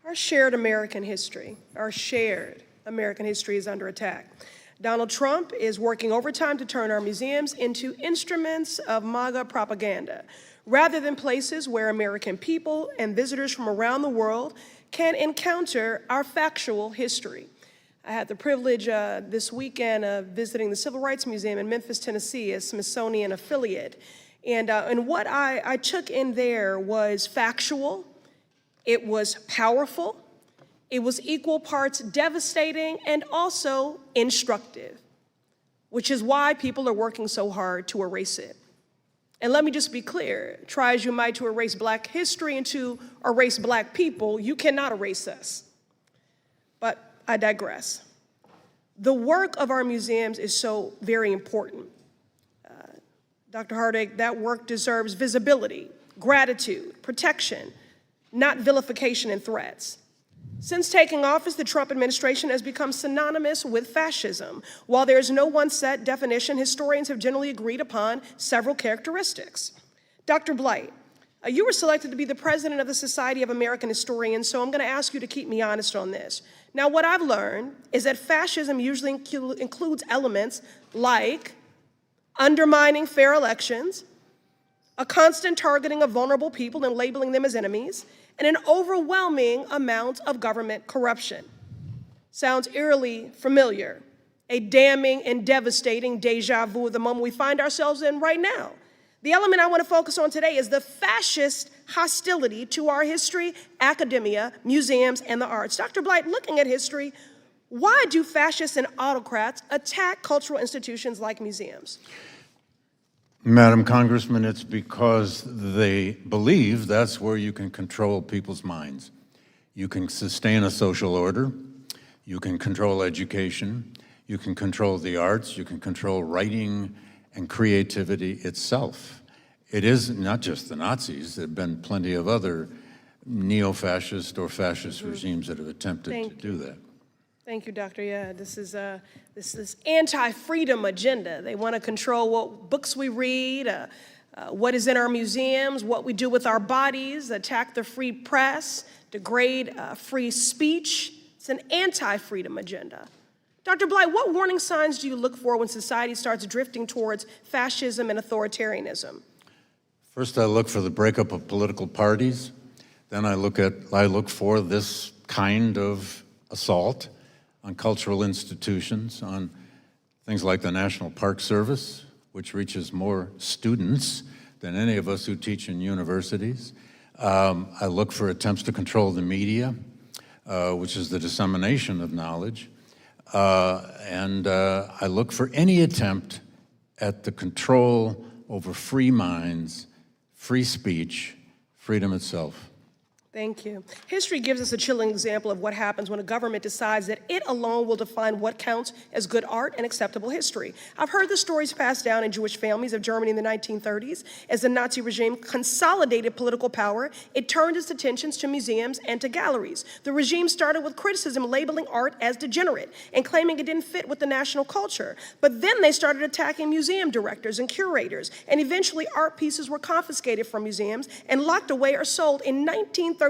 Our shared American history is under attack. Donald Trump is working overtime to turn our museums into instruments of MAGA propaganda, rather than places where American people and visitors from around the world can encounter our factual history. I had the privilege this weekend of visiting the Civil Rights Museum in Memphis, Tennessee, a Smithsonian affiliate. And what I took in there was factual, it was powerful, it was equal parts devastating and also instructive, which is why people are working so hard to erase it. And let me just be clear, try as you might to erase Black history and to erase Black people, you cannot erase us. But I digress. The work of our museums is so very important. Dr. Hardig, that work deserves visibility, gratitude, protection, not vilification and threats. Since taking office, the Trump administration has become synonymous with fascism. While there is no one set definition, historians have generally agreed upon several characteristics. Dr. Blight, you were selected to be the president of the Society of American Historians, so I'm going to ask you to keep me honest on this. Now, what I've learned is that fascism usually includes elements like undermining fair elections, a constant targeting of vulnerable people and labeling them as enemies, and an overwhelming amount of government corruption. Sounds eerily familiar, a damning and devastating deja vu of the moment we find ourselves in right now. The element I want to focus on today is the fascist hostility to our history, academia, museums, and the arts. Dr. Blight, looking at history, why do fascists and autocrats attack cultural institutions like museums? Madam Congressman, it's because they believe that's where you can control people's minds. You can sustain a social order, you can control education, you can control the arts, you can control writing and creativity itself. It is not just the Nazis, there have been plenty of other neo-fascist or fascist regimes that have attempted to do that. Thank you, Doctor. Yeah, this is this anti-freedom agenda. They want to control what books we read, what is in our museums, what we do with our bodies, attack the free press, degrade free speech. It's an anti-freedom agenda. Dr. Blight, what warning signs do you look for when society starts drifting towards fascism and authoritarianism? First, I look for the breakup of political parties. Then I look for this kind of assault on cultural institutions, on things like the National Park Service, which reaches more students than any of us who teach in universities. I look for attempts to control the media, which is the dissemination of knowledge. And I look for any attempt at the control over free minds, free speech, freedom itself. Thank you. History gives us a chilling example of what happens when a government decides that it alone will define what counts as good art and acceptable history. I've heard the stories passed down in Jewish families of Germany in the 1930s. As the Nazi regime consolidated political power, it turned its attentions to museums and to galleries. The regime started with criticism labeling art as degenerate and claiming it didn't fit with the national culture. But then they started attacking museum directors and curators, and eventually art pieces were confiscated from museums and locked away or sold. In 1939,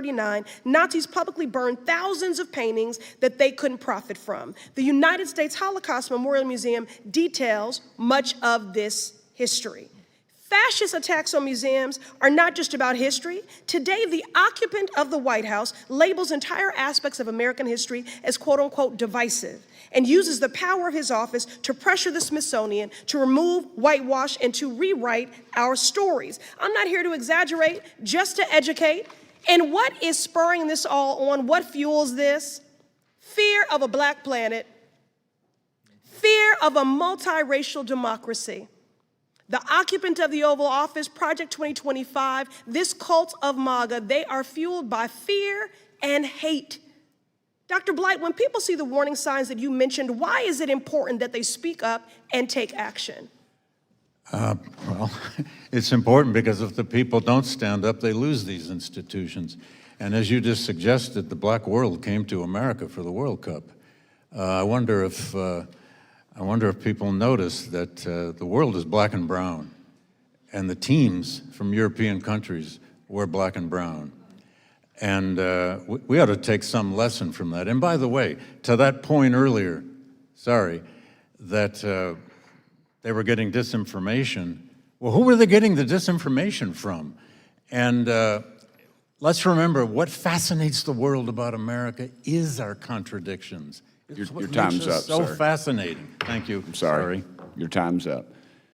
Nazis publicly burned thousands of paintings that they couldn't profit from. The United States Holocaust Memorial Museum details much of this history. Fascist attacks on museums are not just about history. Today, the occupant of the White House labels entire aspects of American history as quote unquote divisive and uses the power of his office to pressure the Smithsonian to remove, whitewash, and to rewrite our stories. I'm not here to exaggerate, just to educate. And what is spurring this all on? What fuels this? Fear of a black planet, fear of a multiracial democracy. The occupant of the Oval Office, Project 2025, this cult of MAGA, they are fueled by fear and hate. Dr. Blight, when people see the warning signs that you mentioned, why is it important that they speak up and take action? Well, it's important because if the people don't stand up, they lose these institutions. And as you just suggested, the black world came to America for the World Cup. I wonder if people notice that the world is black and brown, and the teams from European countries were black and brown. And we ought to take some lesson from that. And by the way, to that point earlier, that they were getting disinformation. Well, who were they getting the disinformation from? And let's remember, what fascinates the world about America is our contradictions. It's Your what time's makes us up, so sir. fascinating. Thank you. I'm sorry. Your time's up.